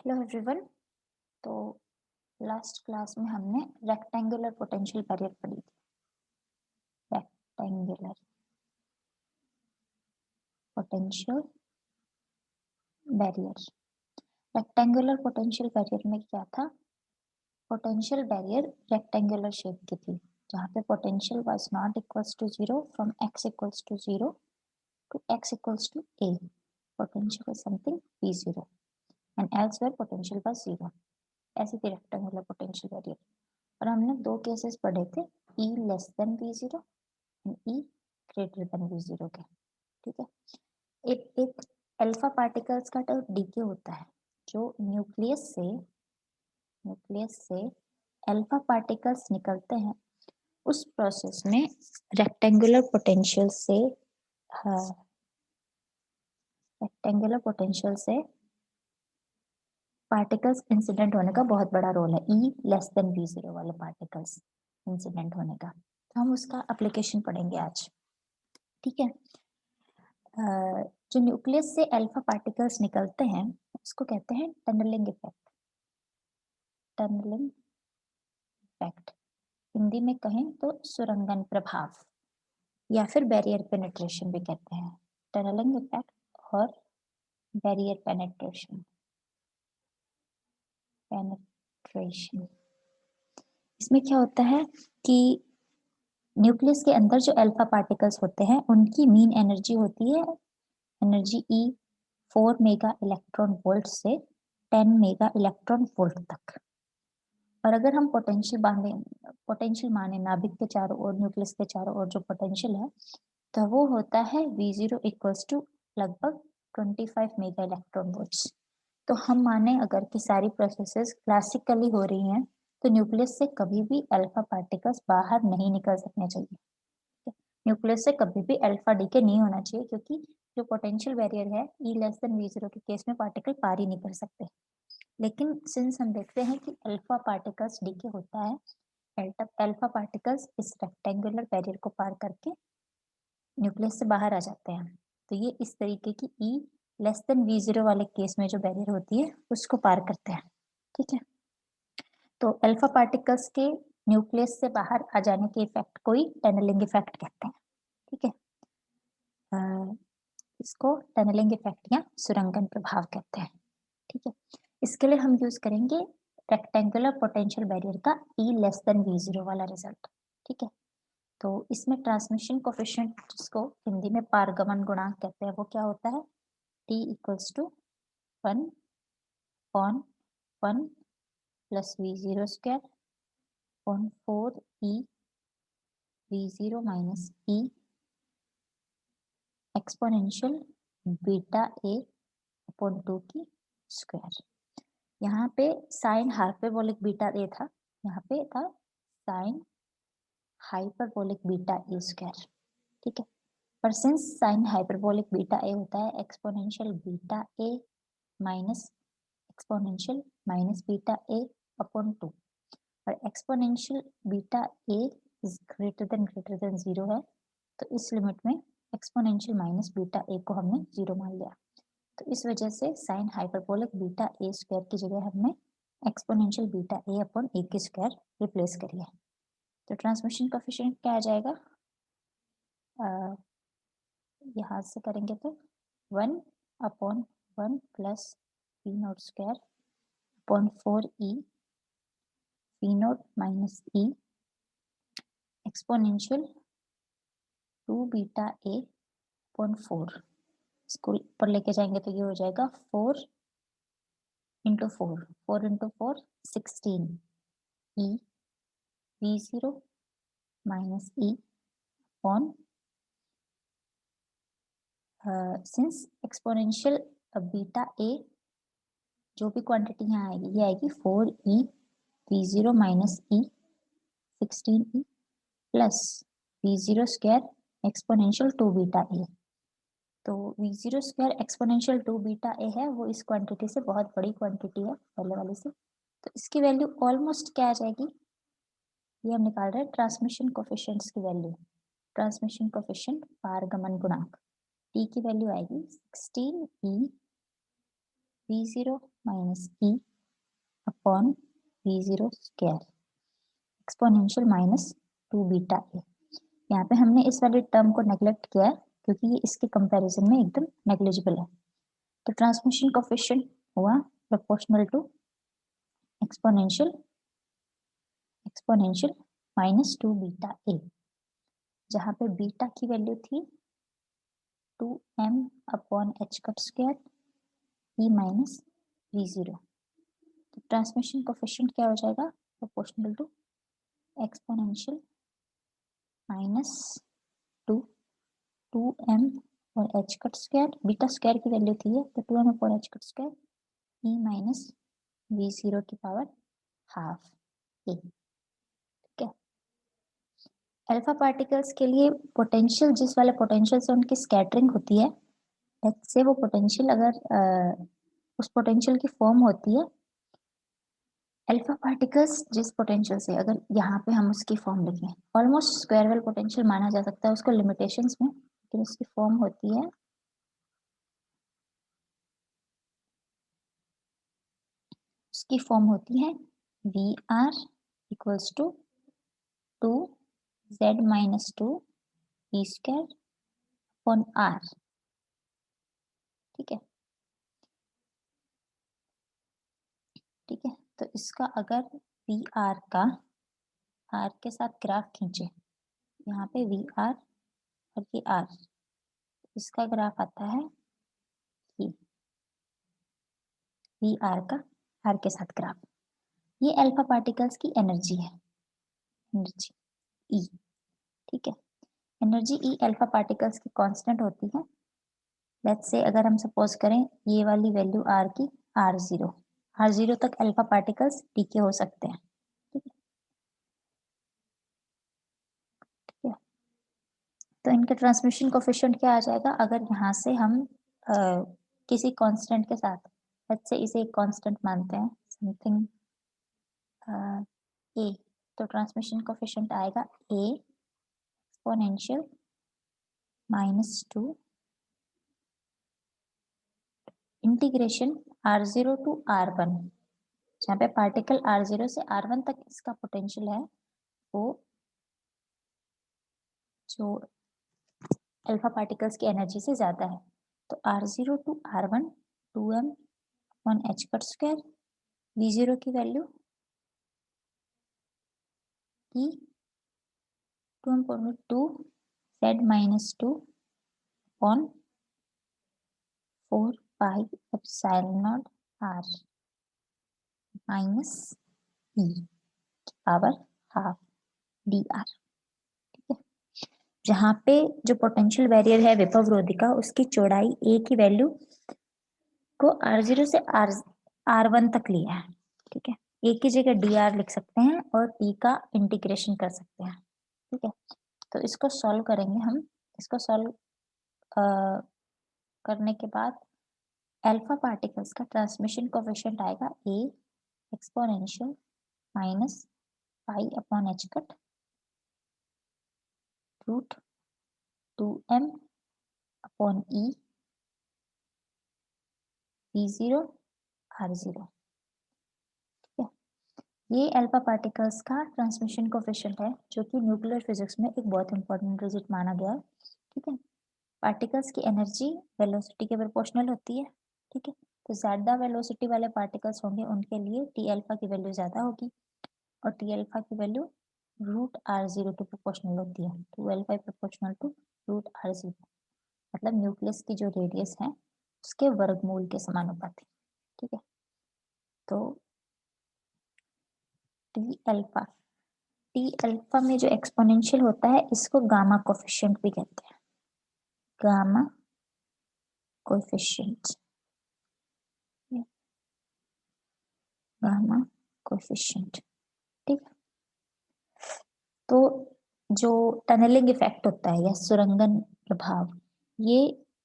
Hello everyone. तो last class में हमने रेक्टेंगुलर पोटेंशियल बैरियर पढ़ी थी। Rectangular potential barrier, rectangular potential barrier में क्या था? पोटेंशियल बैरियर रेक्टेंगुलर शेप की थी, जहाँ पे potential was not equals to zero from x equals to zero to x equals to a. Potential was something v0 and elsewhere potential was zero. ऐसी थी rectangular potential barrier. और हमने दो cases पढ़े थे, E less than V0 and E greater than V0 के। ठीक है, एक अल्फा पार्टिकल्स का तो डीके होता है जो न्यूक्लियस से अल्फा पार्टिकल्स निकलते हैं। उस प्रोसेस में रेक्टेंगुलर पोटेंशियल से पार्टिकल्स इंसिडेंट होने का बहुत बड़ा रोल है। E लेस देन V0 वाले पार्टिकल्स इंसिडेंट होने का, तो हम उसका एप्लीकेशन पढ़ेंगे आज। ठीक है, जो न्यूक्लियस से अल्फा पार्टिकल्स निकलते हैं उसको कहते हैं tunnelling effect. Tunnelling effect Hindi में कहें तो सुरंगन प्रभाव या फिर बैरियर पेनिट्रेशन भी कहते हैं। टनलिंग इफेक्ट और बैरियर पेनिट्रेशन इसमें क्या होता है कि न्यूक्लियस के अंदर जो अल्फा पार्टिकल्स होते हैं उनकी मीन एनर्जी होती है energy E 4 mega electron volt से 10 मेगा इलेक्ट्रॉन वोल्ट तक। और अगर हम पोटेंशियल माने नाभिक के चारों ओर, न्यूक्लियस के चारों ओर जो पोटेंशियल है, तो वो होता है V0 इक्वल्स टू लगभग 25 मेगा इलेक्ट्रॉन वोल्ट्स। तो हम माने अगर कि सारी प्रोसेसेस क्लासिकली हो रही हैं तो न्यूक्लियस से कभी भी अल्फा पार्टिकल्स बाहर नहीं निकल सकने चाहिए। न्यूक्लियस से कभी भी अल्फा डीके नहीं होना चाहिए, क्योंकि जो पोटेंशियल बैरियर है E लेस देन V0 के केस में पार्टिकल पार ही नहीं कर सकते। लेकिन सिंस हम देखते हैं कि अल्फा पार्टिकल्स डीके होता है, अल्फा पार्टिकल्स इस रेक्टेंगुलर बैरियर को पार करके न्यूक्लियस से बाहर आ जाते हैं। तो ये इस तरीके की E लेस देन V0 वाले केस में जो बैरियर होती है उसको पार करते हैं। ठीक है, तो अल्फा पार्टिकल्स के न्यूक्लियस से बाहर आ जाने के इफेक्ट को ही टनलिंग इफेक्ट कहते हैं। ठीक है, इसको टनलिंग इफेक्ट या सुरंगन प्रभाव कहते हैं। ठीक है, इसके लिए हम यूज करेंगे रेक्टेंगुलर पोटेंशियल बैरियर का E लेस देन V0 वाला रिजल्ट। ठीक है, तो इसमें ट्रांसमिशन कोफिशिएंट, जिसको हिंदी में पारगमन गुणांक कहते हैं, वो क्या होता है? T equals to 1 upon 1 plus V0 square upon 4E V0 minus E exponential beta A upon 2 की स्क्वायर। यहाँ पे साइन हाइपरबोलिक बीटा ए था, यहाँ पे था sine hyperbolic beta A square. ठीक है, पर since sine hyperbolic beta A होता है exponential beta A minus exponential minus beta A upon 2, और exponential beta A is greater than zero है, तो इस लिमिट में एक्सपोनेंशियल माइनस बीटा ए को हमने जीरो मान लिया। तो इस वजह से sine hyperbolic beta A square की जगह हमने एक्सपोनेंशियल बीटा ए अपॉन ए की स्क्वायर रिप्लेस करिए। तो ट्रांसमिशन कोफिशिएंट क्या आ जाएगा? यहाँ से करेंगे तो 1 upon 1 plus P note square upon 4E P note minus E exponential 2 beta ए अपॉन 4। इसको ऊपर लेके जाएंगे तो ये हो जाएगा 4 into 4 into 4 16 E V0 minus E upon since exponential beta A जो भी क्वांटिटी यहाँ आएगी ये आएगी 4E V0 minus E 16E plus V0 square exponential 2 beta ए। तो V0 स्क्वायर एक्सपोनेंशियल 2 बीटा ए है, वो इस क्वांटिटी से बहुत बड़ी क्वांटिटी है पहले वाली से, तो इसकी वैल्यू ऑलमोस्ट क्या आ जाएगी? ये हम निकाल रहे हैं ट्रांसमिशन कोफिशिएंट्स की वैल्यू। ट्रांसमिशन कोफिशिएंट पारगमन गुणांक T की वैल्यू आएगी 16E V0 minus E upon V0 square exponential minus 2 beta ए। यहाँ पे हमने इस वाले टर्म को नेग्लेक्ट किया है क्योंकि ये इसके कंपैरिजन में एकदम नेग्लिजिबल है। तो ट्रांसमिशन कोएफिशिएंट हुआ proportional to exponential minus 2 beta a, जहाँ पे बीटा की वैल्यू थी 2m upon h cut square e minus V0। तो ट्रांसमिशन कोएफिशिएंट क्या हो जाएगा, proportional to exponential minus 2m और h cut square, beta square की वैल्यू थी है तो 2m upon h cut square e minus V0 की पावर हाफ ए। ठीक है, अल्फा पार्टिकल्स के लिए पोटेंशियल, जिस वाले पोटेंशियल से उनकी स्कैटरिंग होती है, से वो पोटेंशियल अगर उस पोटेंशियल की फॉर्म होती है, अल्फा पार्टिकल्स जिस पोटेंशियल से, अगर यहाँ पे हम उसकी फॉर्म लिखें, ऑलमोस्ट स्क्वायर वेल पोटेंशियल माना जा सकता है उसको लिमिटेशंस में, लेकिन उसकी फॉर्म होती है V r equals to 2z minus 2 e square upon r. ठीक है, ठीक है, तो इसका अगर वी आर का आर के साथ ग्राफ खींचे, यहाँ पे वी आर और ये आर, इसका ग्राफ आता है ये वी आर का आर के साथ ग्राफ। ये अल्फा पार्टिकल्स की एनर्जी है, एनर्जी ई। ठीक है, एनर्जी ई अल्फा पार्टिकल्स की कांस्टेंट होती है। लेट्स से अगर हम सपोज करें ये वाली वैल्यू आर की R0 तक अल्फा पार्टिकल्स डीके हो सकते हैं। ठीक है, ठीक है, तो इनका ट्रांसमिशन कोएफिशिएंट क्या आ जाएगा, अगर यहाँ से हम किसी कांस्टेंट के साथ, लेट्स से इसे एक कांस्टेंट मानते हैं, समथिंग ए, तो ट्रांसमिशन कोएफिशिएंट आएगा a exponential minus 2 integration R0 to R1, जहाँ पे पार्टिकल R0 से R1 तक इसका पोटेंशियल है वो जो अल्फा पार्टिकल्स की एनर्जी से ज्यादा है। तो R0 to R1 2m upon h cut square, V0 की value e 2 z minus 2 upon 4 pi epsilon naught r minus e power half dr। ठीक है, जहाँ पे जो पोटेंशियल बैरियर है विभवरोधिका, उसकी चौड़ाई a की वैल्यू को R0 से R1 तक लिया है। ठीक है, a की जगह dr लिख सकते हैं और t का इंटीग्रेशन कर सकते हैं। ठीक है, तो इसको सॉल्व करेंगे हम। इसको सॉल्व करने के बाद अल्फा पार्टिकल्स का ट्रांसमिशन कोएफिशिएंट आएगा a exponential minus pi upon h cut root 2m upon e V0 R0। ठीक है, ये अल्फा पार्टिकल्स का ट्रांसमिशन कोएफिशिएंट है जो कि न्यूक्लियर फिजिक्स में एक बहुत इंपॉर्टेंट डिजिट माना गया है। ठीक है, पार्टिकल्स की एनर्जी वेलोसिटी के प्रोपोर्शनल होती है। ठीक है, तो ज्यादा वेलोसिटी वाले पार्टिकल्स होंगे उनके लिए टी अल्फा की वैल्यू ज्यादा होगी और टी अल्फा की वैल्यू रूट R0 के प्रोपोर्शनल होती है। 2α प्रोपोर्शनल टू रूट R0, मतलब न्यूक्लियस की जो रेडियस है उसके वर्गमूल के समानुपाती। ठीक है, तो टी अल्फा में जो एक्सपोनेंशियल होता है इसको गामा कोएफिशिएंट भी कहते हैं, गामा कोएफिशिएंट, गामा कोएफिशिएंट। ठीक, तो जो टनलिंग इफेक्ट होता है या सुरंगन प्रभाव, ये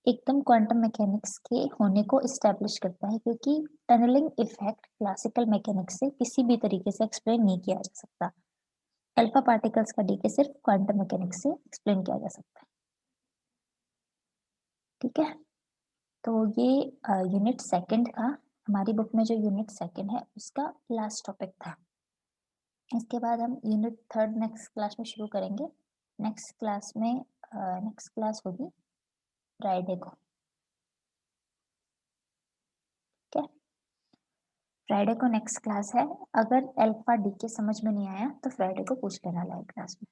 एकदम क्वांटम मैकेनिक्स के होने को इस्टेब्लिश करता है, क्योंकि टनलिंग इफेक्ट क्लासिकल मैकेनिक्स से किसी भी तरीके से एक्सप्लेन नहीं किया जा सकता। अल्फा पार्टिकल्स का डीके सिर्फ क्वांटम मैकेनिक्स से एक्सप्लेन किया जा सकता है। ठीक है, तो ये यूनिट सेकंड था हमारी बुक में जो यूनिट सेकंड है उसका लास्ट टॉपिक था। इसके बाद हम यूनिट थर्ड नेक्स्ट क्लास में शुरू करेंगे। नेक्स्ट क्लास होगी फ्राइडे को। ठीक है, फ्राइडे को नेक्स्ट क्लास है। अगर अल्फा डी के समझ में नहीं आया तो फ्राइडे को पूछ लेना लाइव क्लास में।